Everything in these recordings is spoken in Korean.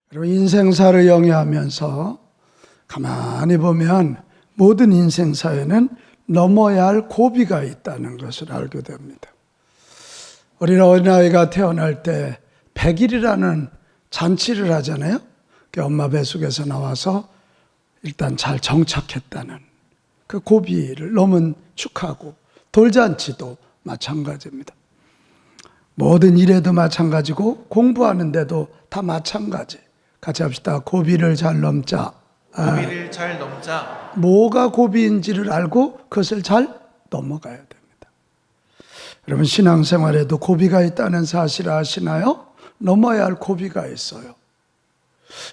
그리고 인생사를 영위하면서 가만히 보면 모든 인생사에는 넘어야 할 고비가 있다는 것을 알게 됩니다. 우리는 어린아이가 태어날 때 100일이라는 잔치를 하잖아요. 엄마 뱃속에서 나와서 일단 잘 정착했다는 그 고비를 넘은 축하하고, 돌잔치도 마찬가지입니다. 모든 일에도 마찬가지고 공부하는데도 다 마찬가지. 같이 합시다. 고비를 잘 넘자. 고비를 잘 넘자. 뭐가 고비인지를 알고 그것을 잘 넘어가야 됩니다. 여러분, 신앙생활에도 고비가 있다는 사실 아시나요? 넘어야 할 고비가 있어요.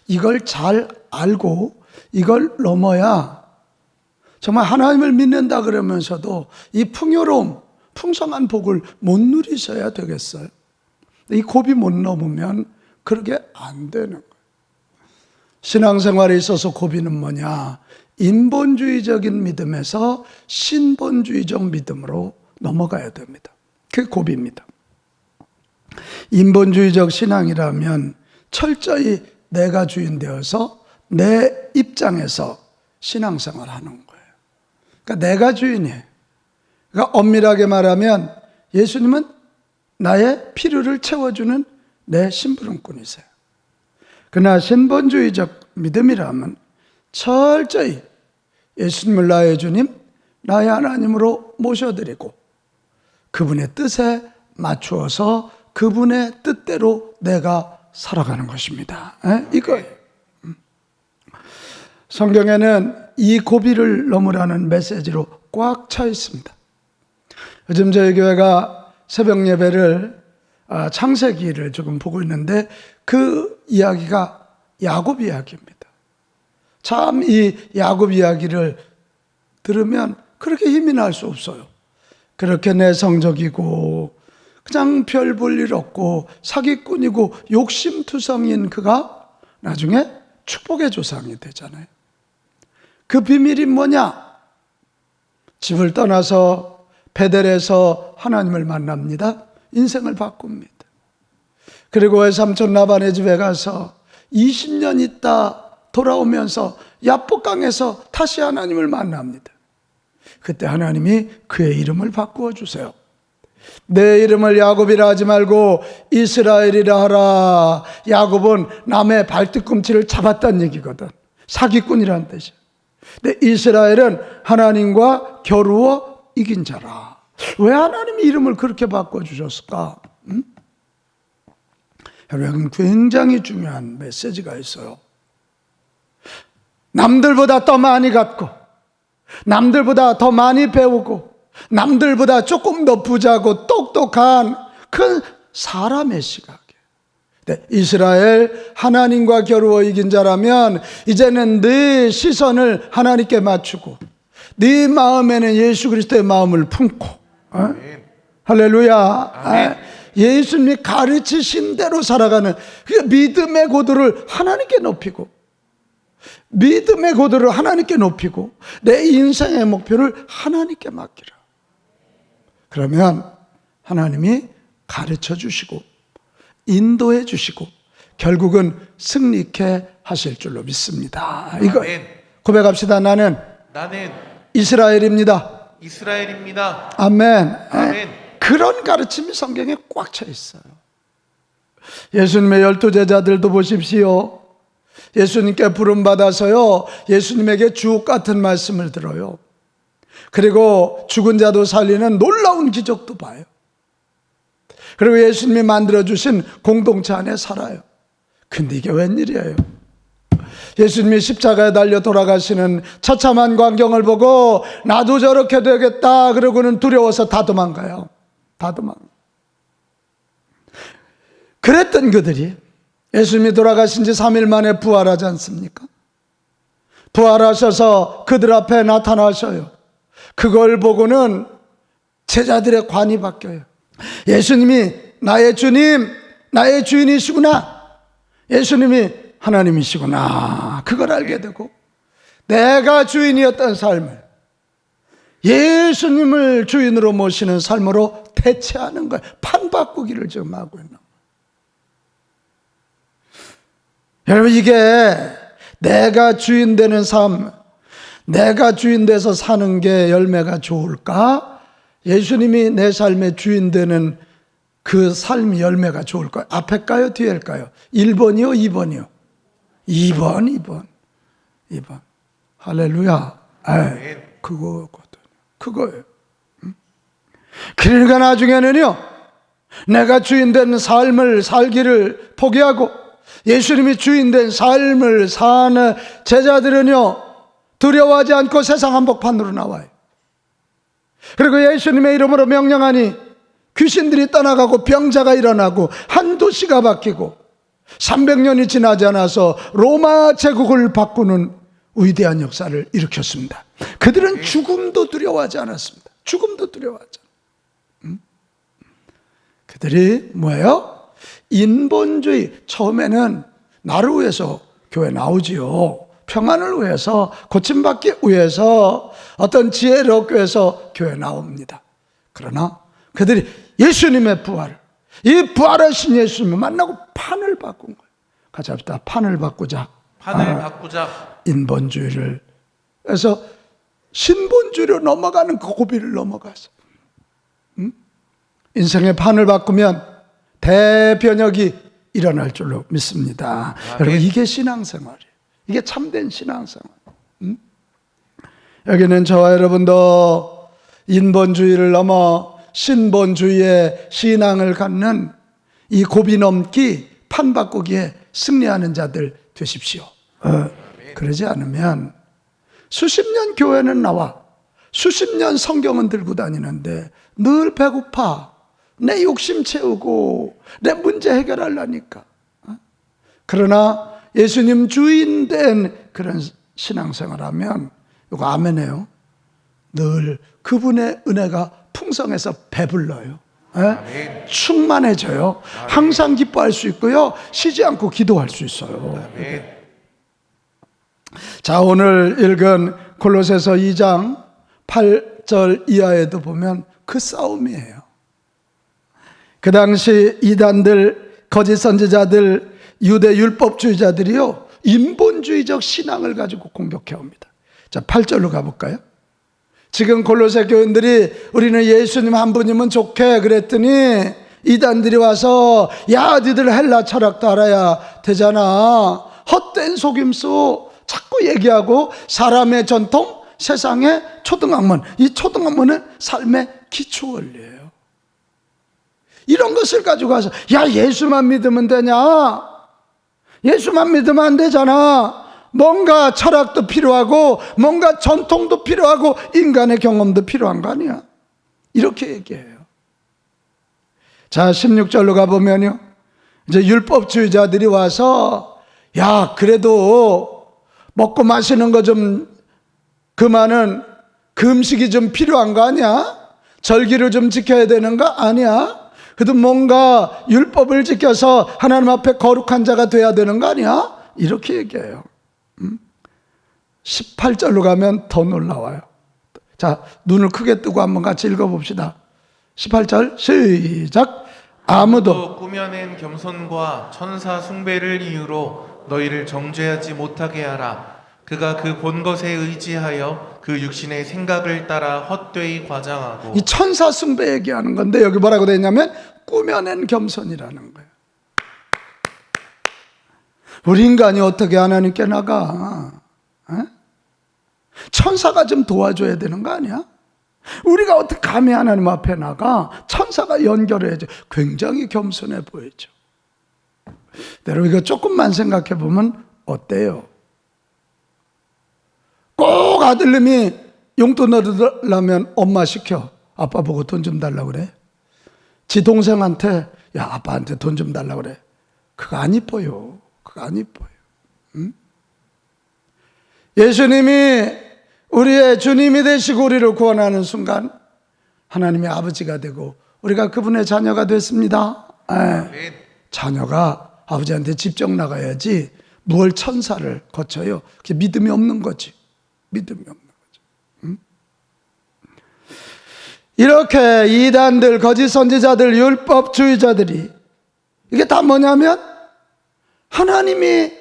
이걸 잘 알고 이걸 넘어야 정말 하나님을 믿는다 그러면서도 이 풍요로움, 풍성한 복을 못 누리셔야 되겠어요. 이 고비 못 넘으면 그렇게 안 되는 거예요. 신앙생활에 있어서 고비는 뭐냐? 인본주의적인 믿음에서 신본주의적 믿음으로 넘어가야 됩니다. 그게 고비입니다. 인본주의적 신앙이라면 철저히 내가 주인 되어서 내 입장에서 신앙생활을 하는 거예요. 그러니까 내가 주인이에요. 그러니까 엄밀하게 말하면 예수님은 나의 필요를 채워주는 내 심부름꾼이세요. 그러나 신본주의적 믿음이라면 철저히 예수님을 나의 주님, 나의 하나님으로 모셔드리고 그분의 뜻에 맞추어서 그분의 뜻대로 내가 살아가는 것입니다. 이거예요. 성경에는 이 고비를 넘으라는 메시지로 꽉 차 있습니다. 요즘 저희 교회가 새벽 예배를 창세기를 조금 보고 있는데 그 이야기가 야곱 이야기입니다. 참 이 야곱 이야기를 들으면 그렇게 힘이 날 수 없어요. 그렇게 내성적이고 그냥 별 볼 일 없고 사기꾼이고 욕심투성인 그가 나중에 축복의 조상이 되잖아요. 그 비밀이 뭐냐? 집을 떠나서 베델에서 하나님을 만납니다. 인생을 바꿉니다. 그리고 외삼촌 라반의 집에 가서 20년 있다 돌아오면서 야복강에서 다시 하나님을 만납니다. 그때 하나님이 그의 이름을 바꾸어 주세요. 내 이름을 야곱이라 하지 말고 이스라엘이라 하라. 야곱은 남의 발뒤꿈치를 잡았다는 얘기거든. 사기꾼이라는 뜻이야. 근데 이스라엘은 하나님과 겨루어 이긴 자라. 왜 하나님이 이름을 그렇게 바꿔주셨을까? 여러분, 굉장히 중요한 메시지가 있어요. 남들보다 더 많이 갖고, 남들보다 더 많이 배우고, 남들보다 조금 더 부자고 똑똑한 큰 사람의 시각이에요. 네, 이스라엘 하나님과 겨루어 이긴 자라면 이제는 네 시선을 하나님께 맞추고 네 마음에는 예수 그리스도의 마음을 품고 할렐루야. 예수님이 가르치신 대로 살아가는 그 믿음의 고도를 하나님께 높이고, 믿음의 고도를 하나님께 높이고 내 인생의 목표를 하나님께 맡기라. 그러면 하나님이 가르쳐 주시고 인도해 주시고 결국은 승리케 하실 줄로 믿습니다. 이거 고백합시다. 나는 이스라엘입니다. 아멘. 그런 가르침이 성경에 꽉 차 있어요. 예수님의 12제자들도 보십시오. 예수님께 부름받아서요, 예수님에게 주옥 같은 말씀을 들어요. 그리고 죽은 자도 살리는 놀라운 기적도 봐요. 그리고 예수님이 만들어주신 공동체 안에 살아요. 근데 이게 웬일이에요? 예수님이 십자가에 달려 돌아가시는 처참한 광경을 보고 나도 저렇게 되겠다 그러고는 두려워서 다 도망가요. 다 도망가. 그랬던 그들이 예수님이 돌아가신 지 3일 만에 부활하지 않습니까? 부활하셔서 그들 앞에 나타나셔요. 그걸 보고는 제자들의 관이 바뀌어요. 예수님이 나의 주님, 나의 주인이시구나. 예수님이 하나님이시구나. 그걸 알게 되고 내가 주인이었던 삶을 예수님을 주인으로 모시는 삶으로 대체하는 거예요. 판 바꾸기를 지금 하고 있는 거예요. 여러분, 이게 내가 주인 되는 삶, 내가 주인 돼서 사는 게 열매가 좋을까? 예수님이 내 삶의 주인 되는 그 삶이 열매가 좋을까요? 앞에일까요? 뒤에일까요? 1번이요? 2번이요? 2번. 할렐루야. 그거예요. 그러니까 나중에는요, 내가 주인 된 삶을 살기를 포기하고 예수님이 주인 된 삶을 사는 제자들은요, 두려워하지 않고 세상 한복판으로 나와요. 그리고 예수님의 이름으로 명령하니 귀신들이 떠나가고 병자가 일어나고 한 도시가 바뀌고 300년이 지나지 않아서 로마 제국을 바꾸는 위대한 역사를 일으켰습니다. 그들은 죽음도 두려워하지 않았습니다. 죽음도 두려워하지 않았습니다. 그들이 뭐예요? 인본주의. 처음에는 나를 위해서 교회 나오지요. 평안을 위해서, 고침받기 위해서, 어떤 지혜를 얻기 위해서 교회 나옵니다. 그러나 그들이 예수님의 부활을, 이 부활하신 예수님을 만나고 판을 바꾼 거예요. 같이 합시다. 판을 바꾸자. 판을 바꾸자. 인본주의를 해서 신본주의로 넘어가는 그 고비를 넘어가서 인생의 판을 바꾸면 대변혁이 일어날 줄로 믿습니다. 여러분, 이게 신앙생활이에요. 이게 참된 신앙생활. 여기는 저와 여러분도 인본주의를 넘어 신본주의의 신앙을 갖는 이 고비 넘기, 판 바꾸기에 승리하는 자들 되십시오. 그러지 않으면 수십 년 교회는 나와, 수십 년 성경은 들고 다니는데 늘 배고파, 내 욕심 채우고 내 문제 해결하려니까. 그러나 예수님 주인 된 그런 신앙생활하면, 이거 아멘해요, 늘 그분의 은혜가 풍성해서 배불러요. 충만해져요. 항상 기뻐할 수 있고요, 쉬지 않고 기도할 수 있어요. 자, 오늘 읽은 골로새서 2장 8절 이하에도 보면 그 싸움이에요. 그 당시 이단들, 거짓 선지자들, 유대 율법주의자들이요, 인본주의적 신앙을 가지고 공격해 옵니다. 자, 8절로 가볼까요? 지금 골로새 교인들이 우리는 예수님 한 분이면 좋게 그랬더니 이단들이 와서, 야, 니들 헬라 철학도 알아야 되잖아, 헛된 속임수 자꾸 얘기하고, 사람의 전통, 세상의 초등학문, 이 초등학문은 삶의 기초 원리예요. 이런 것을 가지고 와서, 야, 예수만 믿으면 되냐? 예수만 믿으면 안 되잖아. 뭔가 철학도 필요하고 뭔가 전통도 필요하고 인간의 경험도 필요한 거 아니야? 이렇게 얘기해요. 자, 16절로 가보면요, 이제 율법주의자들이 와서, 야, 그래도 먹고 마시는 거 좀 그만은, 그 음식이 좀 필요한 거 아니야? 절기를 좀 지켜야 되는 거 아니야? 그래도 뭔가 율법을 지켜서 하나님 앞에 거룩한 자가 돼야 되는 거 아니야? 이렇게 얘기해요. 18절로 가면 더 놀라워요. 자, 눈을 크게 뜨고 한번 같이 읽어봅시다. 18절 시작. 아무도 꾸며낸 겸손과 천사 숭배를 이유로 너희를 정죄하지 못하게 하라. 그가 그 본 것에 의지하여 그 육신의 생각을 따라 헛되이 과장하고. 이 천사 숭배 얘기하는 건데, 여기 뭐라고 되어 있냐면 꾸며낸 겸손이라는 거예요. 우리 인간이 어떻게 하나님께 나가? 천사가 좀 도와줘야 되는 거 아니야? 우리가 어떻게 감히 하나님 앞에 나가? 천사가 연결해야죠. 굉장히 겸손해 보이죠. 여러분, 이거 조금만 생각해 보면 어때요? 꼭 아들님이 용돈 얻으려면 엄마 시켜. 아빠 보고 돈 좀 달라고 그래. 지 동생한테, 야, 아빠한테 돈 좀 달라고 그래. 그거 안 이뻐요. 그거 안 이뻐요. 예수님이 우리의 주님이 되시고 우리를 구원하는 순간 하나님의 아버지가 되고 우리가 그분의 자녀가 됐습니다. 자녀가 아버지한테 직접 나가야지 뭘 천사를 거쳐요. 그게 믿음이 없는 거지. 믿음이 없는 거죠. 이렇게 이단들, 거짓 선지자들, 율법주의자들이, 이게 다 뭐냐면 하나님이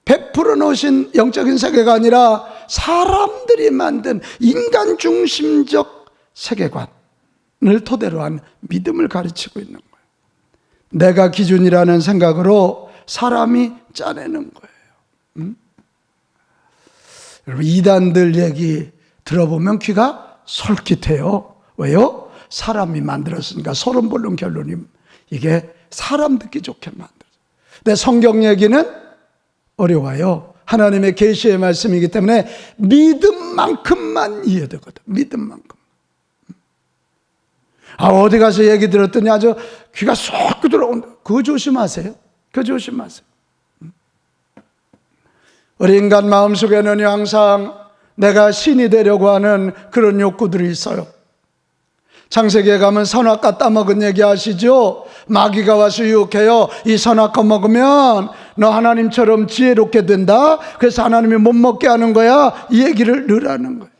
베풀어 놓으신 영적인 세계가 아니라 사람들이 만든 인간 중심적 세계관을 토대로 한 믿음을 가르치고 있는 거예요. 내가 기준이라는 생각으로 사람이 짜내는 거예요. 여러분, 이단들 얘기 들어보면 귀가 솔깃해요. 왜요? 사람이 만들었으니까. 소름 돋는 결론이 이게 사람 듣기 좋게 만들어요. 근데 성경 얘기는 어려워요. 하나님의 계시의 말씀이기 때문에 믿음만큼만 이해되거든. 믿음만큼. 어디 가서 얘기 들었더니 아주 귀가 쏙 들어온다. 그거 조심하세요. 그거 조심하세요. 우리 인간 마음속에는 항상 내가 신이 되려고 하는 그런 욕구들이 있어요. 창세기에 가면 선악과 따먹은 얘기 아시죠? 마귀가 와서 유혹해요. 이 선악과 먹으면 너 하나님처럼 지혜롭게 된다. 그래서 하나님이 못 먹게 하는 거야. 이 얘기를 늘 하는 거예요.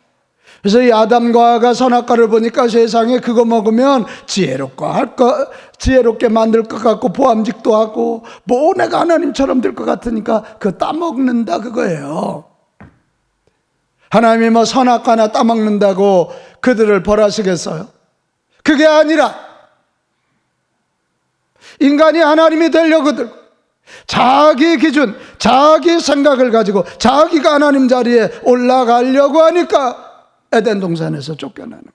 그래서 이 아담과 하와가 선악과를 보니까 세상에 그거 먹으면 지혜롭게 만들 것 같고 보암직도 하고 뭐 내가 하나님처럼 될 것 같으니까 그거 따먹는다 그거예요. 하나님이 뭐 선악과나 따먹는다고 그들을 벌하시겠어요? 그게 아니라 인간이 하나님이 되려고 들고 자기 기준, 자기 생각을 가지고 자기가 하나님 자리에 올라가려고 하니까 에덴 동산에서 쫓겨나는 거예요.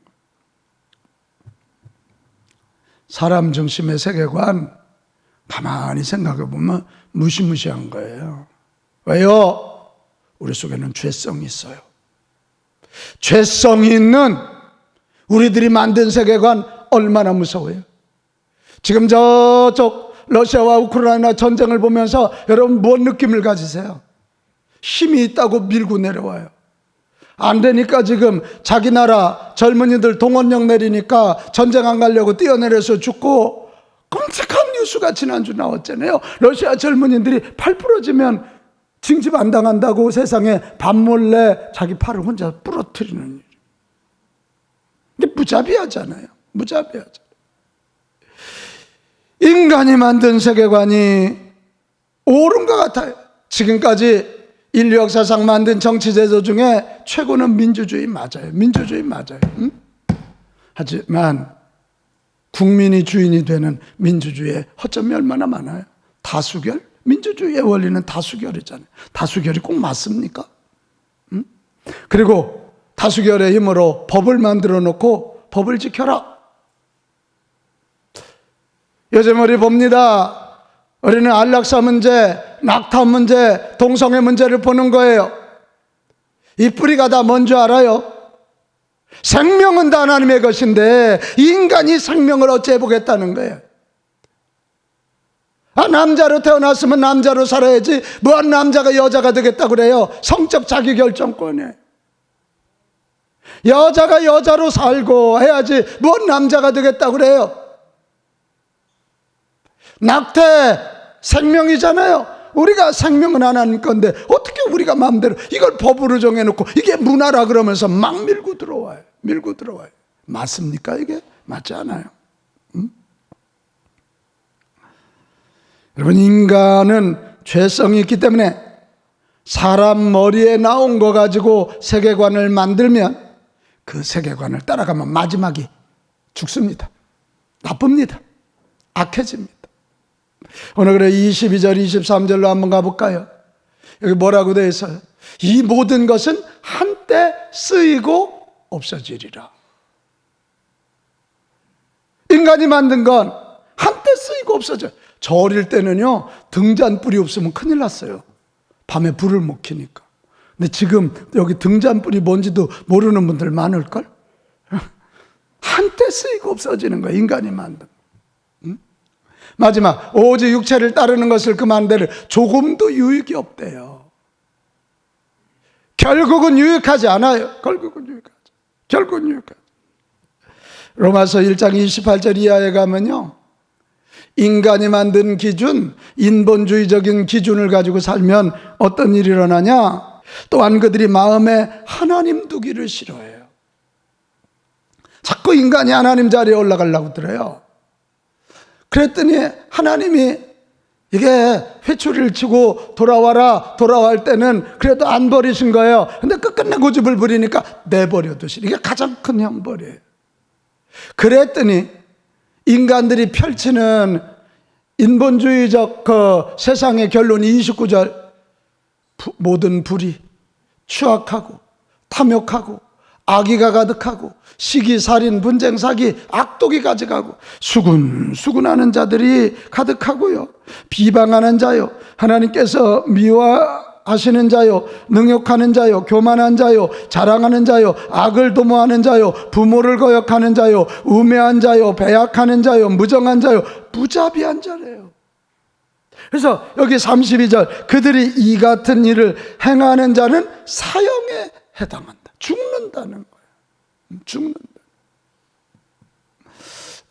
사람 중심의 세계관 가만히 생각해 보면 무시무시한 거예요. 왜요? 우리 속에는 죄성이 있어요. 죄성이 있는 우리들이 만든 세계관 얼마나 무서워요. 지금 저쪽 러시아와 우크라이나 전쟁을 보면서 여러분 뭔 느낌을 가지세요? 힘이 있다고 밀고 내려와요. 안 되니까 지금 자기 나라 젊은이들 동원령 내리니까 전쟁 안 가려고 뛰어내려서 죽고, 끔찍한 뉴스가 지난주 나왔잖아요. 러시아 젊은이들이 팔 부러지면 징집 안 당한다고 세상에 밤몰래 자기 팔을 혼자 부러뜨리는 일. 이게 무자비하잖아요. 무자비하잖아요. 인간이 만든 세계관이 옳은 것 같아요. 지금까지 인류 역사상 만든 정치 제도 중에 최고는 민주주의 맞아요. 민주주의 맞아요. 응? 하지만 국민이 주인이 되는 민주주의의 허점이 얼마나 많아요. 다수결? 민주주의의 원리는 다수결이잖아요. 다수결이 꼭 맞습니까? 응? 그리고 다수결의 힘으로 법을 만들어 놓고 법을 지켜라. 요즘 우리 봅니다. 우리는 안락사 문제, 낙타 문제, 동성애 문제를 보는 거예요. 이 뿌리가 다 뭔지 알아요? 생명은 다 하나님의 것인데 인간이 생명을 어찌 해보겠다는 거예요. 남자로 태어났으면 남자로 살아야지 뭐한 남자가 여자가 되겠다고 그래요. 성적 자기결정권에 여자가 여자로 살고 해야지 뭔 남자가 되겠다고 그래요. 낙태 생명이잖아요. 우리가 생명은 하나님 건데 어떻게 우리가 마음대로 이걸 법으로 정해놓고 이게 문화라 그러면서 막 밀고 들어와요. 밀고 들어와요. 맞습니까 이게? 맞지 않아요. 응? 여러분, 인간은 죄성이 있기 때문에 사람 머리에 나온 거 가지고 세계관을 만들면 그 세계관을 따라가면 마지막이 죽습니다. 나쁩니다. 악해집니다. 오늘 그래 22절 23절로 한번 가볼까요? 여기 뭐라고 되어 있어요? 이 모든 것은 한때 쓰이고 없어지리라. 인간이 만든 건 한때 쓰이고 없어져요. 저 어릴 때는요, 등잔불이 없으면 큰일 났어요. 밤에 불을 못 켜니까. 근데 지금 여기 등잔불이 뭔지도 모르는 분들 많을걸? 한때 쓰이고 없어지는 거예요. 인간이 만든. 마지막, 오직 육체를 따르는 것을 그만대를 조금도 유익이 없대요. 결국은 유익하지 않아요. 결국은 유익하지. 로마서 1장 28절 이하에 가면요, 인간이 만든 기준, 인본주의적인 기준을 가지고 살면 어떤 일이 일어나냐? 또한 그들이 마음에 하나님 두기를 싫어해요. 자꾸 인간이 하나님 자리에 올라가려고 들어요. 그랬더니 하나님이 이게 회초리를 치고 돌아올 때는 그래도 안 버리신 거예요. 근데 끝끝내 고집을 부리니까 내버려두시. 이게 가장 큰 형벌이에요. 그랬더니 인간들이 펼치는 인본주의적 그 세상의 결론이 29절, 모든 불의, 추악하고 탐욕하고 악의가 가득하고 시기, 살인, 분쟁, 사기, 악독이 가져가고 수군수군하는 자들이 가득하고요. 비방하는 자요, 하나님께서 미워하시는 자요, 능욕하는 자요, 교만한 자요, 자랑하는 자요, 악을 도모하는 자요, 부모를 거역하는 자요, 우매한 자요, 배약하는 자요, 무정한 자요, 무자비한 자래요. 그래서 여기 32절, 그들이 이 같은 일을 행하는 자는 사형에 해당한다. 죽는다는 거예요. 죽는다.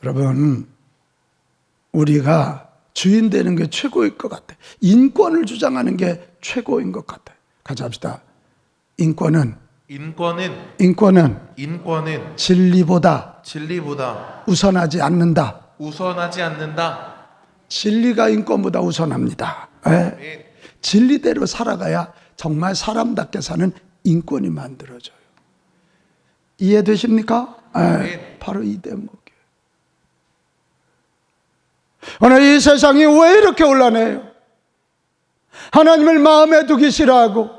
여러분, 우리가 주인 되는 게 최고일 것 같아요. 인권을 주장하는 게 최고인 것 같아요. 같이 합시다. 인권은 진리보다 우선하지 않는다. 진리가 인권보다 우선합니다. 네. 진리대로 살아가야 정말 사람답게 사는 인권이 만들어져요. 이해되십니까? 네. 바로 이 대목이에요. 오늘 이 세상이 왜 이렇게 혼란해요? 하나님을 마음에 두기 싫어하고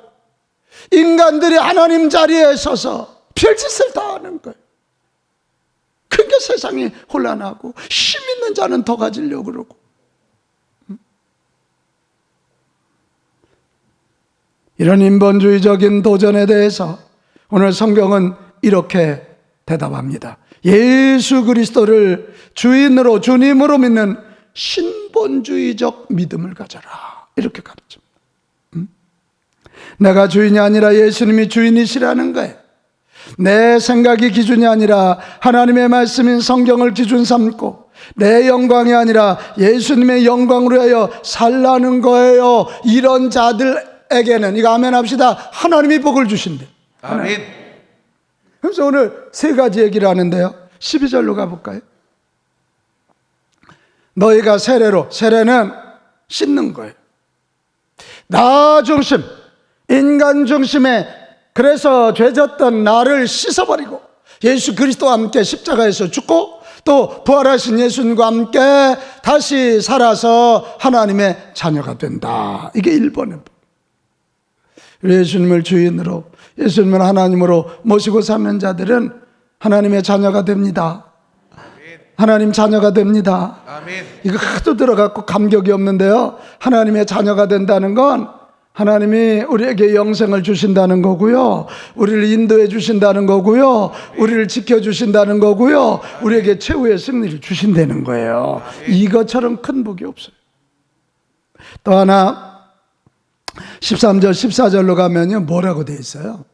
인간들이 하나님 자리에 서서 별짓을 다 하는 거예요. 그게 세상이 혼란하고 힘 있는 자는 더 가지려고 그러고. 이런 인본주의적인 도전에 대해서 오늘 성경은 이렇게 대답합니다. 예수 그리스도를 주인으로, 주님으로 믿는 신본주의적 믿음을 가져라. 이렇게 가르칩니다. 내가 주인이 아니라 예수님이 주인이시라는 거예요. 내 생각이 기준이 아니라 하나님의 말씀인 성경을 기준 삼고 내 영광이 아니라 예수님의 영광으로 하여 살라는 거예요. 이런 자들에게는, 이거 아멘 합시다, 하나님이 복을 주신대. 아멘. 그래서 오늘 세 가지 얘기를 하는데요. 12절로 가볼까요? 너희가 세례는 씻는 거예요. 나 중심, 인간 중심에, 그래서 죄졌던 나를 씻어버리고 예수 그리스도와 함께 십자가에서 죽고 또 부활하신 예수님과 함께 다시 살아서 하나님의 자녀가 된다. 이게 1번의 법. 예수님을 주인으로, 예수님을 하나님으로 모시고 사는 자들은 하나님의 자녀가 됩니다. 하나님 자녀가 됩니다. 아멘. 이거 하도 들어갖고 감격이 없는데요, 하나님의 자녀가 된다는 건 하나님이 우리에게 영생을 주신다는 거고요, 우리를 인도해 주신다는 거고요, 우리를 지켜주신다는 거고요, 우리에게 최후의 승리를 주신다는 거예요. 이것처럼 큰 복이 없어요. 또 하나 13절 14절로 가면요, 뭐라고 되어 있어요?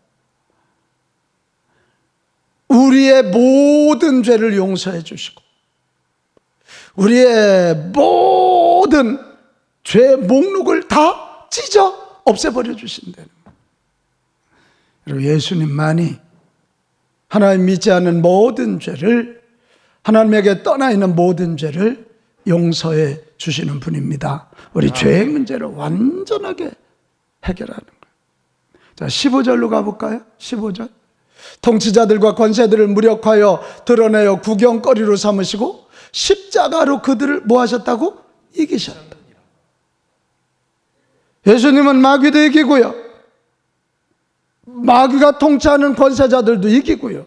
우리의 모든 죄를 용서해 주시고 우리의 모든 죄 목록을 다 찢어 없애버려 주신다는 거예요. 그리고 예수님만이 하나님 믿지 않는 모든 죄를, 하나님에게 떠나 있는 모든 죄를 용서해 주시는 분입니다. 우리 죄의 문제를 완전하게 해결하는 거예요. 자, 15절로 가볼까요? 15절. 통치자들과 권세들을 무력하여 드러내어 구경거리로 삼으시고 십자가로 그들을 뭐 하셨다고? 이기셨다. 예수님은 마귀도 이기고요, 마귀가 통치하는 권세자들도 이기고요,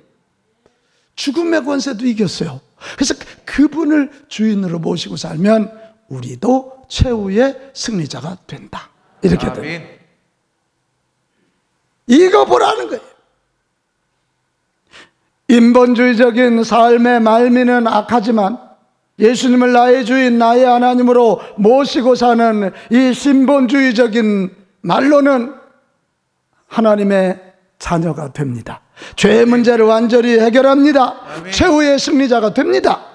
죽음의 권세도 이겼어요. 그래서 그분을 주인으로 모시고 살면 우리도 최후의 승리자가 된다. 이렇게 됩니다. 이거 보라는 거예요. 인본주의적인 삶의 말미는 악하지만 예수님을 나의 주인, 나의 하나님으로 모시고 사는 이 신본주의적인 말로는 하나님의 자녀가 됩니다. 죄의 문제를 완전히 해결합니다. 아멘. 최후의 승리자가 됩니다.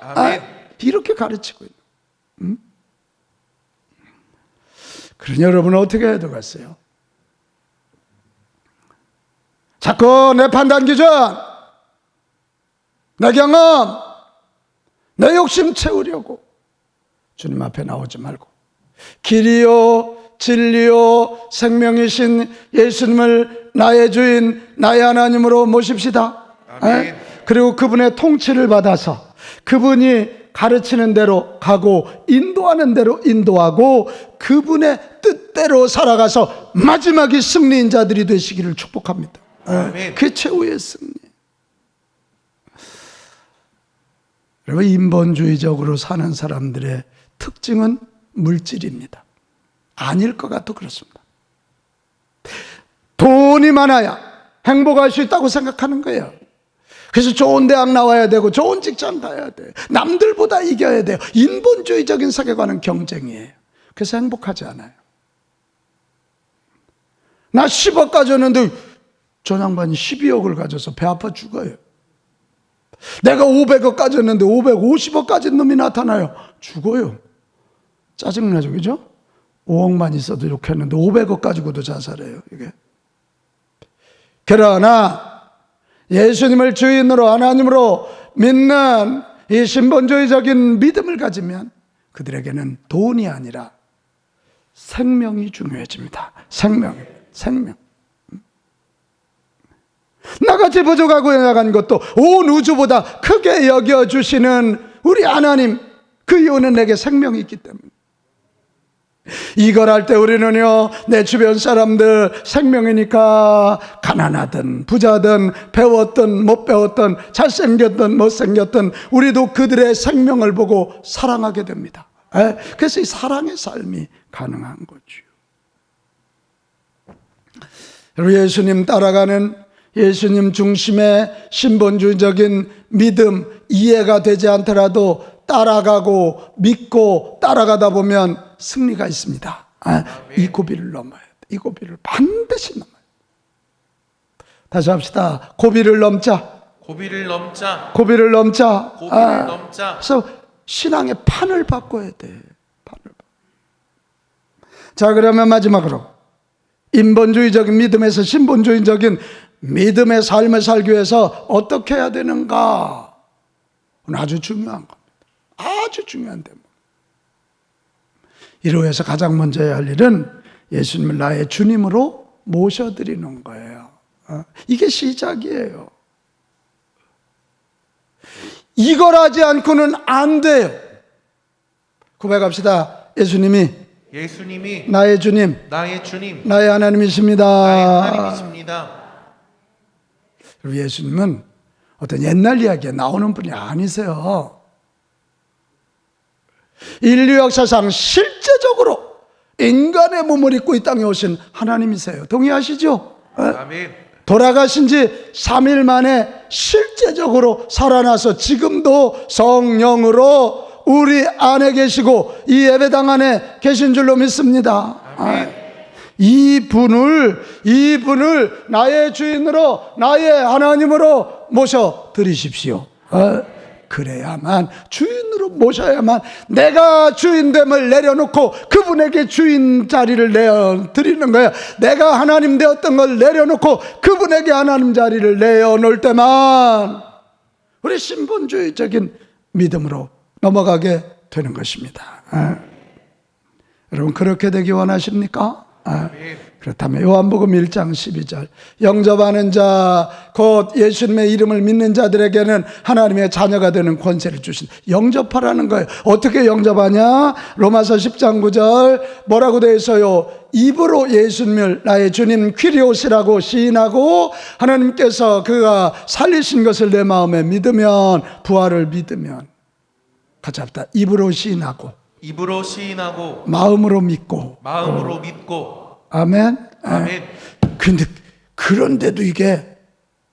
이렇게 가르치고 있는. 그러니 여러분은 어떻게 해야 되겠어요? 자꾸 내 판단 기준, 내 경험, 내 욕심 채우려고 주님 앞에 나오지 말고 길이요 진리요 생명이신 예수님을 나의 주인 나의 하나님으로 모십시다. 아멘. 그리고 그분의 통치를 받아서 그분이 가르치는 대로 가고 인도하는 대로 인도하고 그분의 뜻대로 살아가서 마지막에 승리인 자들이 되시기를 축복합니다. 아멘. 그게 최후의 승리. 여러분, 인본주의적으로 사는 사람들의 특징은 물질입니다. 아닐 것 같아 그렇습니다. 돈이 많아야 행복할 수 있다고 생각하는 거예요. 그래서 좋은 대학 나와야 되고 좋은 직장 가야 돼. 남들보다 이겨야 돼요. 인본주의적인 세계관은 경쟁이에요. 그래서 행복하지 않아요. 나 10억 가졌는데 저 양반이 12억을 가져서 배 아파 죽어요. 내가 500억 가졌는데 550억 가진 놈이 나타나요. 죽어요. 짜증나죠, 그죠? 5억만 있어도 좋겠는데 500억 가지고도 자살해요, 이게. 그러나 예수님을 주인으로 하나님으로 믿는 이 신본주의적인 믿음을 가지면 그들에게는 돈이 아니라 생명이 중요해집니다. 생명. 나같이 부족하고 연약한 것도 온 우주보다 크게 여겨주시는 우리 하나님, 그 이유는 내게 생명이 있기 때문에. 이걸 할 때 우리는요, 내 주변 사람들 생명이니까 가난하든 부자든 배웠든 못 배웠든 잘생겼든 못생겼든 우리도 그들의 생명을 보고 사랑하게 됩니다. 그래서 이 사랑의 삶이 가능한 거죠. 예수님 따라가는 예수님 중심의 신본주의적인 믿음, 이해가 되지 않더라도 따라가고 믿고 따라가다 보면 승리가 있습니다. 이 고비를 넘어야 돼. 이 고비를 반드시 넘어야 돼. 다시 합시다. 고비를 넘자. 고비를 넘자. 고비를 넘자. 고비를 넘자. 그래서 신앙의 판을 바꿔야 돼. 판을. 자, 그러면 마지막으로 인본주의적인 믿음에서 신본주의적인 믿음의 삶을 살기 위해서 어떻게 해야 되는가? 아주 중요한 겁니다. 아주 중요한 대목. 이로 해서 가장 먼저 해야 할 일은 예수님을 나의 주님으로 모셔드리는 거예요. 이게 시작이에요. 이걸 하지 않고는 안 돼요. 고백합시다. 예수님이 나의 주님, 나의 하나님이십니다. 나의 하나님이십니다. 그리고 예수님은 어떤 옛날 이야기에 나오는 분이 아니세요. 인류 역사상 실제적으로 인간의 몸을 입고 이 땅에 오신 하나님이세요. 동의하시죠? 아멘. 돌아가신 지 3일 만에 실제적으로 살아나서 지금도 성령으로 우리 안에 계시고 이 예배당 안에 계신 줄로 믿습니다. 이분을 나의 주인으로 나의 하나님으로 모셔드리십시오. 그래야만, 주인으로 모셔야만 내가 주인됨을 내려놓고 그분에게 주인 자리를 내어드리는 거예요. 내가 하나님 되었던 걸 내려놓고 그분에게 하나님 자리를 내어놓을 때만 우리 신본주의적인 믿음으로 넘어가게 되는 것입니다. 여러분, 그렇게 되기 원하십니까? 그렇다면 요한복음 1장 12절, 영접하는 자 곧 예수님의 이름을 믿는 자들에게는 하나님의 자녀가 되는 권세를 주신, 영접하라는 거예요. 어떻게 영접하냐? 로마서 10장 9절 뭐라고 되어 있어요? 입으로 예수님을 나의 주님 퀴리오시라고 시인하고 하나님께서 그가 살리신 것을 내 마음에 믿으면, 부활을 믿으면, 같이 합시다. 입으로 시인하고 마음으로 믿고 아멘. 근데 그런데도 이게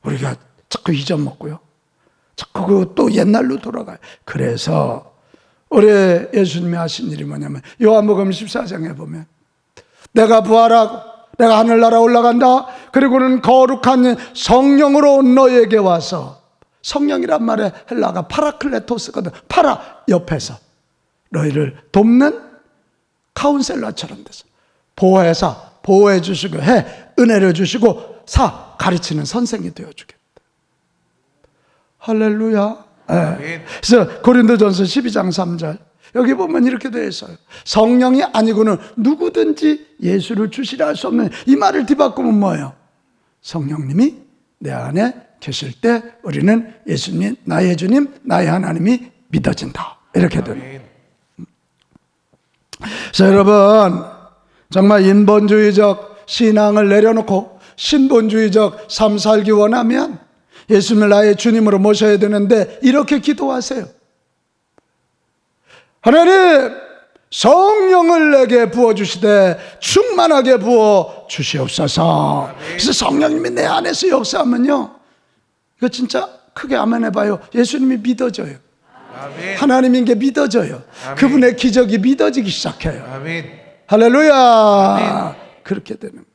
우리가 자꾸 잊어먹고요, 자꾸 또 옛날로 돌아가요. 그래서 우리 예수님이 하신 일이 뭐냐면 요한복음 14장에 보면 내가 부활하고 내가 하늘나라 올라간다, 그리고는 거룩한 성령으로 너에게 와서, 성령이란 말의 헬라가 파라클레토스거든. 파라, 옆에서 너희를 돕는 카운셀러처럼 돼서 보호해서 보호해 주시고, 해 은혜를 주시고, 사 가르치는 선생이 되어 주겠다. 할렐루야. 그래서 고린도전서 12장 3절 여기 보면 이렇게 되어 있어요. 성령이 아니고는 누구든지 예수를 주시라 할 수 없는, 이 말을 뒤바꾸면 뭐예요? 성령님이 내 안에 계실 때 우리는 예수님, 나의 주님, 나의 하나님이 믿어진다. 이렇게 됩니다. 그래서 여러분, 정말 인본주의적 신앙을 내려놓고 신본주의적 삶 살기 원하면 예수님을 나의 주님으로 모셔야 되는데 이렇게 기도하세요. 하나님, 성령을 내게 부어주시되 충만하게 부어주시옵소서. 그래서 성령님이 내 안에서 역사하면요, 이거 진짜 크게 아멘 해봐요. 예수님이 믿어져요. 아멘. 하나님인 게 믿어져요. 아멘. 그분의 기적이 믿어지기 시작해요. 아멘. 할렐루야. 아멘. 그렇게 되는 거예요.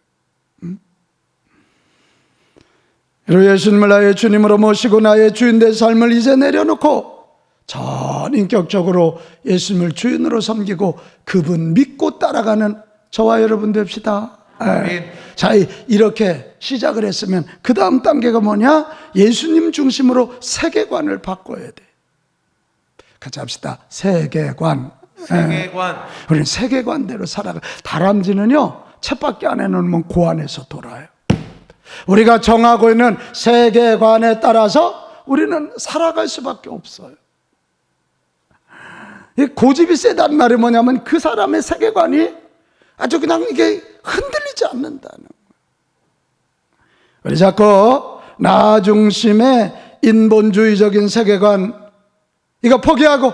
그리고 예수님을 나의 주님으로 모시고 나의 주인 된 삶을 이제 내려놓고 전인격적으로 예수님을 주인으로 섬기고 그분 믿고 따라가는 저와 여러분 됩시다. 아멘. 자, 이렇게 시작을 했으면 그 다음 단계가 뭐냐? 예수님 중심으로 세계관을 바꿔야 돼. 같이 합시다. 세계관. 세계관. 우리는 세계관대로 살아가. 다람쥐는요, 쳇바퀴 안에 놓으면 그 안에서 돌아요. 우리가 정하고 있는 세계관에 따라서 우리는 살아갈 수밖에 없어요. 이 고집이 세다는 말이 뭐냐면 그 사람의 세계관이 아주 그냥 이게 흔들리지 않는다는 거예요. 우리 자꾸 나 중심의 인본주의적인 세계관 이거 포기하고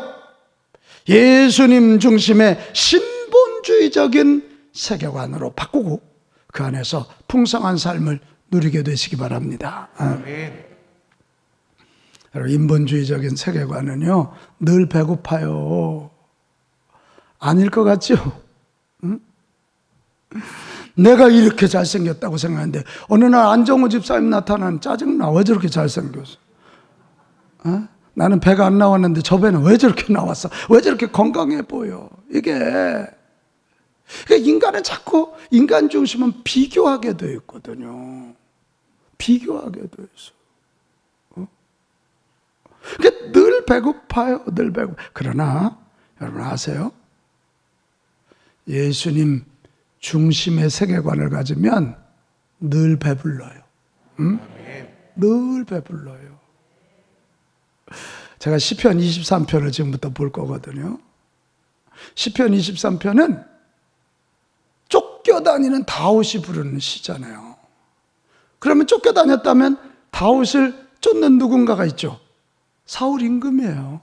예수님 중심의 신본주의적인 세계관으로 바꾸고 그 안에서 풍성한 삶을 누리게 되시기 바랍니다. 아멘. 여러분, 인본주의적인 세계관은요 늘 배고파요. 아닐 것 같죠? 응? 내가 이렇게 잘생겼다고 생각하는데 어느 날 안정호 집사님 나타나는 짜증나. 왜 저렇게 잘생겼어? 어? 나는 배가 안 나왔는데 저 배는 왜 저렇게 나왔어? 왜 저렇게 건강해 보여? 이게 인간은 자꾸 인간 중심은 비교하게 되어 있거든요. 비교하게 되어 있어. 그러니까 늘 배고파요. 늘 배고파. 그러나 여러분 아세요? 예수님 중심의 세계관을 가지면 늘 배불러요. 응? 늘 배불러요. 제가 시편 23편을 지금부터 볼 거거든요. 시편 23편은 쫓겨다니는 다윗이 부르는 시잖아요. 그러면 쫓겨다녔다면 다윗을 쫓는 누군가가 있죠. 사울 임금이에요.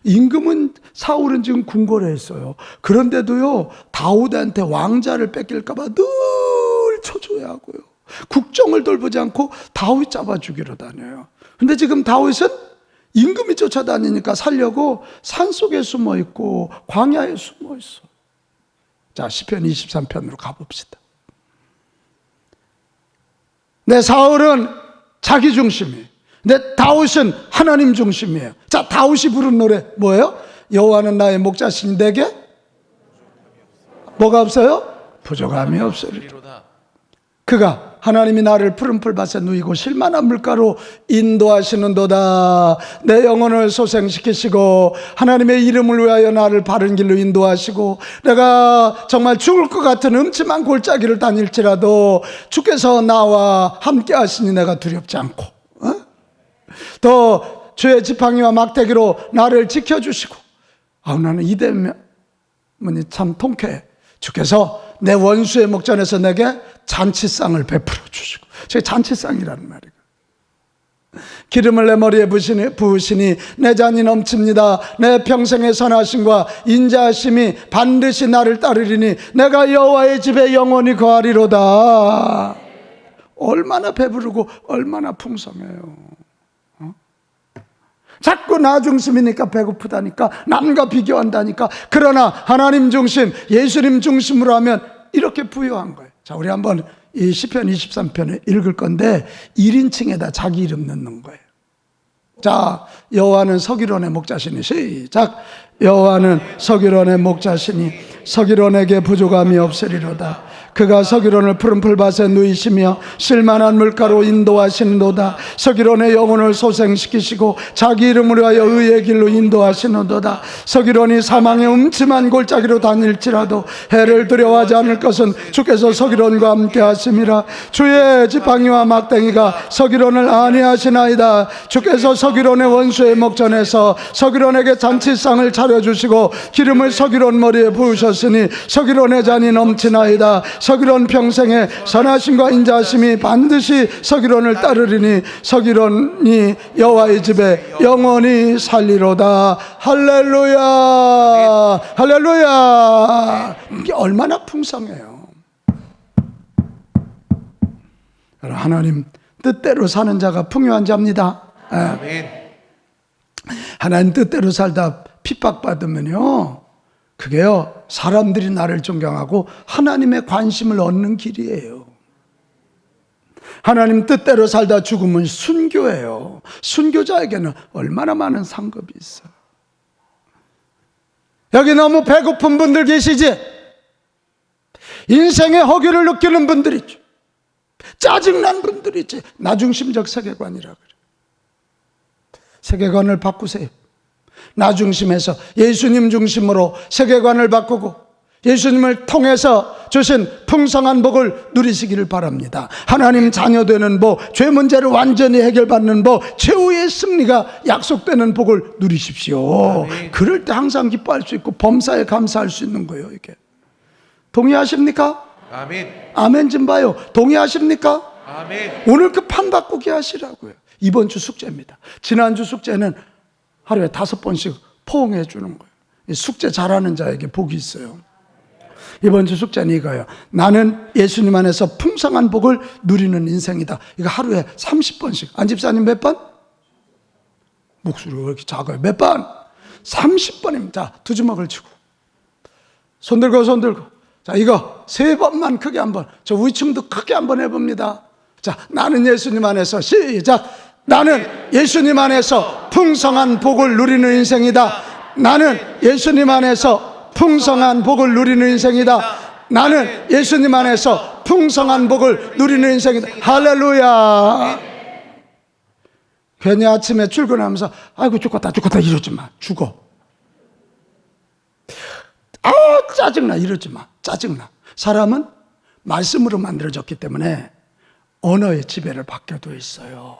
임금은 사울은 지금 궁궐에 있어요. 그런데도요 다윗한테 왕자를 뺏길까 봐 늘 초조해하고요. 국정을 돌보지 않고 다윗 잡아 죽이러 다녀요. 근데 지금 다윗은 임금이 쫓아다니니까 살려고 산속에 숨어 있고 광야에 숨어 있어. 자, 시편 23편으로 가봅시다. 내 사울은 자기 중심이에요. 근데 다윗은 하나님 중심이에요. 자, 다윗이 부른 노래 뭐예요? 여호와는 나의 목자시니 내게 뭐가 없어요? 부족함이 없으리로다. 그가 하나님이 나를 푸른 풀밭에 누이고 실만한 물가로 인도하시는도다. 내 영혼을 소생시키시고 하나님의 이름을 위하여 나를 바른 길로 인도하시고 내가 정말 죽을 것 같은 음침한 골짜기를 다닐지라도 주께서 나와 함께 하시니 내가 두렵지 않고 또 주의 지팡이와 막대기로 나를 지켜주시고 나는 이 때문에 참 통쾌해. 주께서 내 원수의 목전에서 내게 잔치상을 베풀어 주시고. 저게 잔치상이라는 말이에요. 기름을 내 머리에 부으시니 내 잔이 넘칩니다. 내 평생의 선하심과 인자하심이 반드시 나를 따르리니 내가 여호와의 집에 영원히 거하리로다. 얼마나 배부르고 얼마나 풍성해요. 자꾸 나 중심이니까 배고프다니까, 남과 비교한다니까. 그러나 하나님 중심, 예수님 중심으로 하면 이렇게 부여한 거예요. 자, 우리 한번 이 시편 23편을 읽을 건데 1인칭에다 자기 이름 넣는 거예요. 자, 여호와는 서기론의 목자시니 시작. 여호와는 서기론의 목자시니 서기론에게 부족함이 없으리로다. 그가 서기론을 푸른 풀밭에 누이시며 실만한 물가로 인도하시는도다. 서기론의 영혼을 소생시키시고 자기 이름으로 하여 의의 길로 인도하시는도다. 서기론이 사망의 음침한 골짜기로 다닐지라도 해를 두려워하지 않을 것은 주께서 서기론과 함께 하심이라. 주의 지팡이와 막대기가 서기론을 안위하시나이다. 주께서 서기론의 원수의 목전에서 서기론에게 잔치상을 차려주시고 기름을 서기론 머리에 부으셨으니 서기론의 잔이 넘치나이다. 서기론 평생에 선하심과 인자하심이 반드시 서기론을 따르리니 서기론이 여호와의 집에 영원히 살리로다. 할렐루야, 할렐루야. 이게 얼마나 풍성해요. 하나님 뜻대로 사는 자가 풍요한 자입니다. 아멘. 하나님 뜻대로 살다 핍박받으면요, 그게요, 사람들이 나를 존경하고 하나님의 관심을 얻는 길이에요. 하나님 뜻대로 살다 죽으면 순교예요. 순교자에게는 얼마나 많은 상급이 있어요. 여기 너무 배고픈 분들 계시지? 인생의 허기를 느끼는 분들 있죠. 짜증난 분들 있지. 나중심적 세계관이라 그래. 세계관을 바꾸세요. 나중심에서 예수님 중심으로 세계관을 바꾸고 예수님을 통해서 주신 풍성한 복을 누리시기를 바랍니다. 하나님 자녀 되는 복, 죄 문제를 완전히 해결받는 복, 최후의 승리가 약속되는 복을 누리십시오. 아멘. 그럴 때 항상 기뻐할 수 있고 범사에 감사할 수 있는 거예요. 이게 동의하십니까? 아멘. 아멘 좀 봐요. 동의하십니까? 아멘. 오늘 그 판 바꾸기 하시라고요. 이번 주 숙제입니다. 지난주 숙제는 하루에 5번씩 포옹해 주는 거예요. 숙제 잘하는 자에게 복이 있어요. 이번 주 숙제는 이거예요. 나는 예수님 안에서 풍성한 복을 누리는 인생이다. 이거 하루에 30번씩. 안 집사님 몇 번? 목소리가 왜 이렇게 작아요? 몇 번? 30번입니다. 자, 두 주먹을 치고 손 들고 손 들고. 자, 이거 3번만 크게 한번, 저 위층도 크게 한번 해봅니다. 자, 나는 예수님 안에서, 시작. 나는 예수님 안에서 풍성한 복을 누리는 인생이다. 나는 예수님 안에서 풍성한 복을 누리는 인생이다. 나는 예수님 안에서 풍성한 복을 누리는 인생이다. 할렐루야. 괜히 아침에 출근하면서 아이고 죽겠다 이러지 마. 죽어. 아 짜증나 이러지 마. 짜증나. 사람은 말씀으로 만들어졌기 때문에 언어의 지배를 받게 돼 있어요.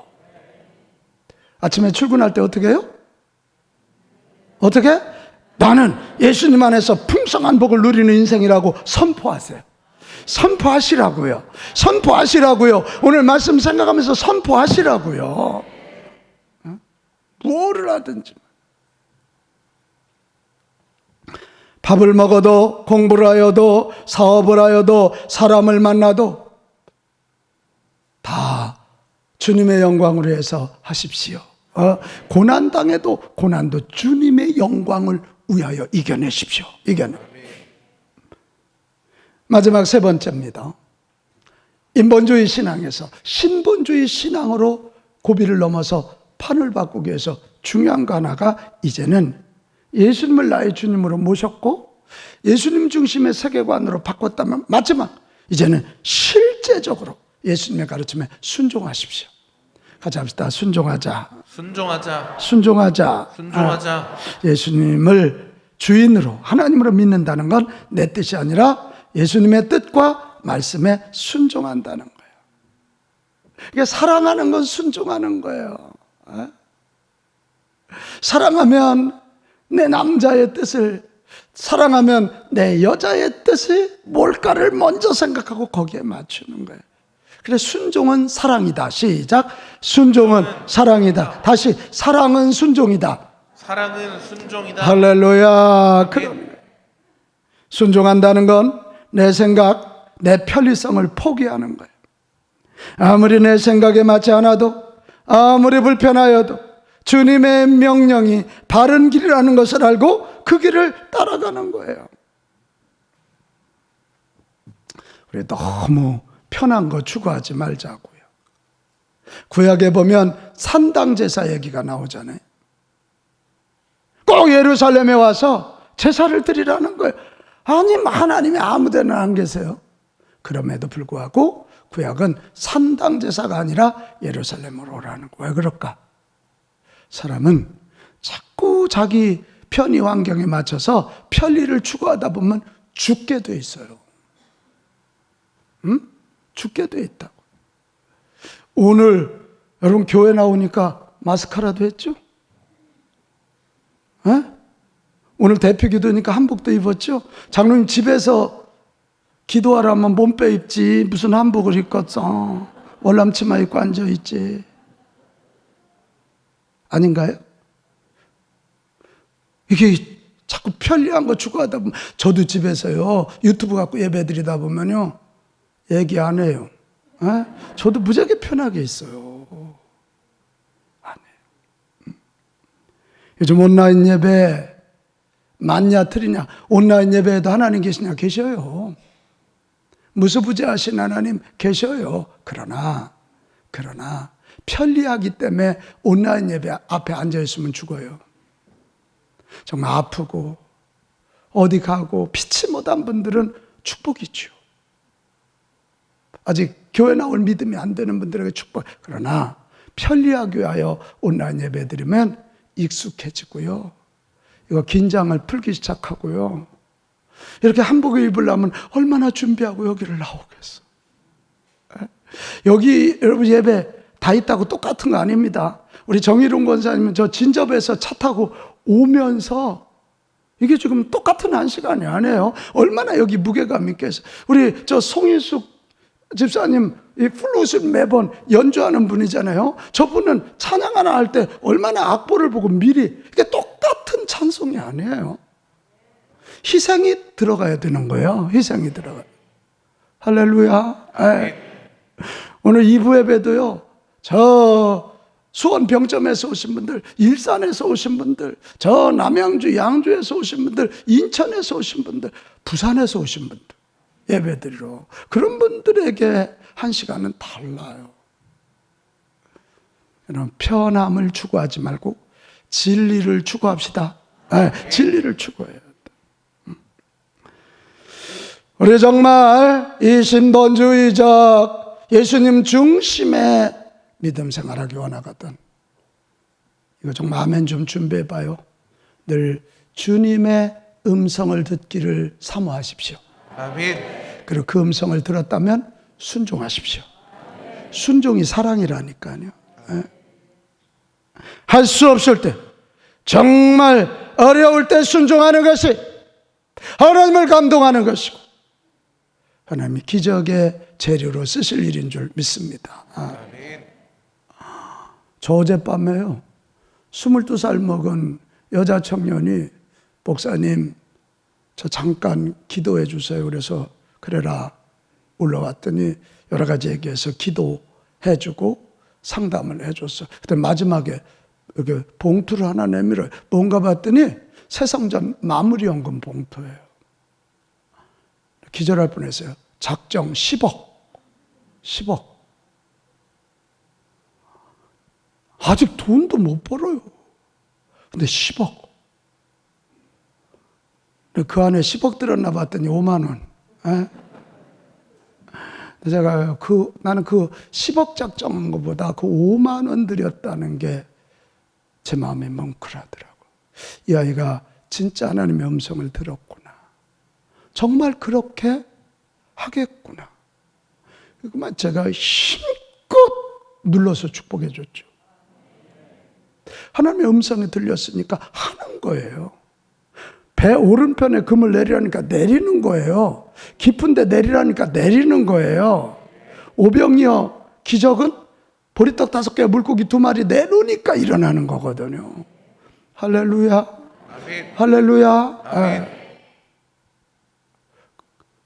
아침에 출근할 때 어떻게 해요? 어떻게? 나는 예수님 안에서 풍성한 복을 누리는 인생이라고 선포하세요. 선포하시라고요. 선포하시라고요. 오늘 말씀 생각하면서 선포하시라고요. 뭐를 하든지. 밥을 먹어도 공부를 하여도 사업을 하여도 사람을 만나도 다 주님의 영광을 위해서 하십시오. 고난당해도 고난도 주님의 영광을 위하여 이겨내십시오. 이겨내. 마지막 3번째입니다. 인본주의 신앙에서 신본주의 신앙으로 고비를 넘어서 판을 바꾸기 위해서 중요한 거 하나가 이제는 예수님을 나의 주님으로 모셨고 예수님 중심의 세계관으로 바꿨다면 마지막 이제는 실제적으로 예수님의 가르침에 순종하십시오. 같이 합시다. 순종하자. 순종하자. 순종하자. 순종하자. 예수님을 주인으로 하나님으로 믿는다는 건 내 뜻이 아니라 예수님의 뜻과 말씀에 순종한다는 거예요. 이게 사랑하는 건 순종하는 거예요. 사랑하면 내 남자의 뜻을, 사랑하면 내 여자의 뜻이 뭘까를 먼저 생각하고 거기에 맞추는 거예요. 그래서 순종은 사랑이다. 시작. 순종은 사랑이다. 다시 사랑은 순종이다. 사랑은 순종이다. 할렐루야. 그럼 순종한다는 건 내 생각, 내 편리성을 포기하는 거예요. 아무리 내 생각에 맞지 않아도, 아무리 불편하여도 주님의 명령이 바른 길이라는 것을 알고 그 길을 따라가는 거예요. 우리 너무 편한 거 추구하지 말자고요. 구약에 보면 산당 제사 얘기가 나오잖아요. 꼭 예루살렘에 와서 제사를 드리라는 거예요. 아니 하나님이 아무 데나 안 계세요. 그럼에도 불구하고 구약은 산당 제사가 아니라 예루살렘으로 오라는 거예요. 왜 그럴까? 사람은 자꾸 자기 편의 환경에 맞춰서 편리를 추구하다 보면 죽게 돼 있어요. 죽게 돼 있다고. 오늘 여러분 교회 나오니까 마스카라도 했죠? 에? 오늘 대표 기도니까 한복도 입었죠? 장로님 집에서 기도하라면 몸빼 입지 무슨 한복을 입겠어? 월남치마 입고 앉아있지. 아닌가요? 이게 자꾸 편리한 거 추구하다 보면, 저도 집에서요 유튜브 갖고 예배 드리다 보면요 얘기 안 해요. 에? 저도 무지하게 편하게 있어요. 안 해요. 요즘 온라인 예배 맞냐 틀리냐, 온라인 예배에도 하나님 계시냐? 계셔요. 무소부재하신 하나님 계셔요. 그러나 편리하기 때문에 온라인 예배 앞에 앉아있으면 죽어요. 정말 아프고 어디 가고 피치 못한 분들은 축복이죠. 아직 교회 나올 믿음이 안 되는 분들에게 축복. 그러나 편리하기 위하여 온라인 예배 드리면 익숙해지고요, 이거 긴장을 풀기 시작하고요, 이렇게 한복을 입으려면 얼마나 준비하고 여기를 나오겠어. 여기 여러분 예배 다 있다고 똑같은 거 아닙니다. 우리 정일웅 권사님은 저 진접에서 차 타고 오면서 이게 지금 똑같은 한 시간이 아니에요. 얼마나 여기 무게감이 있겠어요. 우리 저 송인숙 집사님 이 플룻을 매번 연주하는 분이잖아요. 저분은 찬양 하나 할 때 얼마나 악보를 보고 미리, 이게 똑같은 찬송이 아니에요. 희생이 들어가야 되는 거예요. 희생이 들어가요. 할렐루야. 오늘 2부 예배도요, 저 수원 병점에서 오신 분들, 일산에서 오신 분들, 저 남양주 양주에서 오신 분들, 인천에서 오신 분들, 부산에서 오신 분들 예배드리러, 그런 분들에게 한 시간은 달라요. 여러분, 편함을 추구하지 말고 진리를 추구합시다. 진리를 추구해야 돼. 우리 정말 이 신본주의적 예수님 중심의 믿음 생활하기 원하거든. 이거 정말 아멘 좀 준비해봐요. 늘 주님의 음성을 듣기를 사모하십시오. 아멘. 그리고 그 음성을 들었다면 순종하십시오. 순종이 사랑이라니까요. 할 수 없을 때, 정말 어려울 때 순종하는 것이 하나님을 감동하는 것이고 하나님이 기적의 재료로 쓰실 일인 줄 믿습니다. 저 어젯밤에요, 22살 먹은 여자 청년이 목사님 저 잠깐 기도해 주세요. 그래서 그래라 올라왔더니 여러 가지 얘기해서 기도해 주고 상담을 해 줬어요. 그때 마지막에 이렇게 봉투를 하나 내밀어요. 뭔가 봤더니 새성전 마무리연금 봉투예요. 기절할 뻔했어요. 작정 10억. 아직 돈도 못 벌어요. 근데 10억. 그 안에 10억 들었나 봤더니 5만 원. 제가 나는 그 10억 작정한 것보다 그 5만 원 들였다는 게 제 마음에 뭉클하더라고요. 이 아이가 진짜 하나님의 음성을 들었구나. 정말 그렇게 하겠구나. 그만 제가 힘껏 눌러서 축복해 줬죠. 하나님의 음성이 들렸으니까 하는 거예요. 배 오른편에 금을 내리라니까 내리는 거예요. 깊은 데 내리라니까 내리는 거예요. 오병이어 기적은 보리떡 5개, 물고기 2마리 내놓으니까 일어나는 거거든요. 할렐루야. 아멘. 할렐루야. 아멘.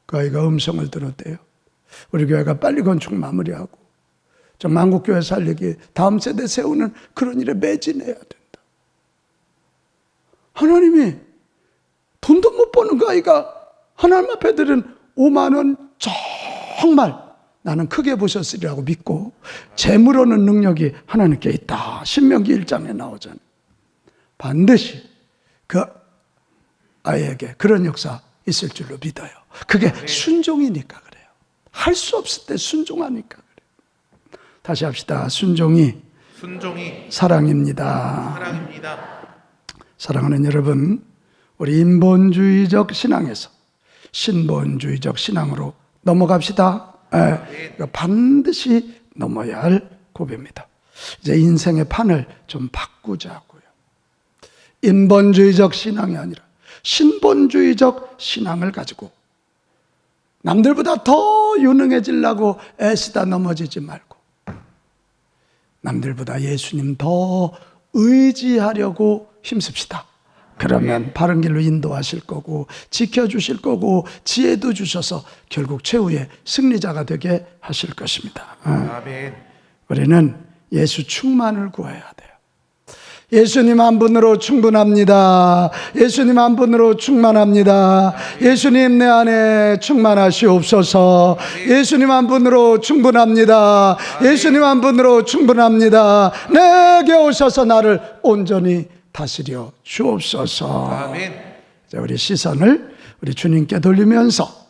그 아이가 음성을 들었대요. 우리 교회가 빨리 건축 마무리하고 저 만국교회 살리기, 다음 세대 세우는 그런 일에 매진해야 된다. 하나님이 돈도 못 버는 그 아이가 하나님 앞에 드린 5만 원 정말 나는 크게 보셨으리라고 믿고, 재물로는 능력이 하나님께 있다. 신명기 1장에 나오잖아요. 반드시 그 아이에게 그런 역사 있을 줄로 믿어요. 그게 순종이니까 그래요. 할 수 없을 때 순종하니까 그래요. 다시 합시다. 순종이 사랑입니다. 사랑입니다. 사랑하는 여러분, 우리 인본주의적 신앙에서 신본주의적 신앙으로 넘어갑시다. 이거 반드시 넘어야 할 고비입니다. 이제 인생의 판을 좀 바꾸자고요. 인본주의적 신앙이 아니라 신본주의적 신앙을 가지고 남들보다 더 유능해지려고 애쓰다 넘어지지 말고 남들보다 예수님 더 의지하려고 힘씁시다. 그러면 바른 길로 인도하실 거고 지켜주실 거고 지혜도 주셔서 결국 최후의 승리자가 되게 하실 것입니다. 아멘. 우리는 예수 충만을 구해야 돼요. 예수님 한 분으로 충분합니다. 예수님 한 분으로 충만합니다. 예수님 내 안에 충만하시옵소서. 예수님 한 분으로 충분합니다. 예수님 한 분으로 충분합니다. 내게 오셔서 나를 온전히 다스려 주옵소서. 아멘. 자, 우리 시선을 우리 주님께 돌리면서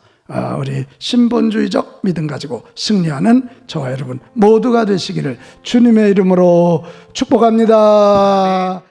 우리 신본주의적 믿음 가지고 승리하는 저와 여러분 모두가 되시기를 주님의 이름으로 축복합니다.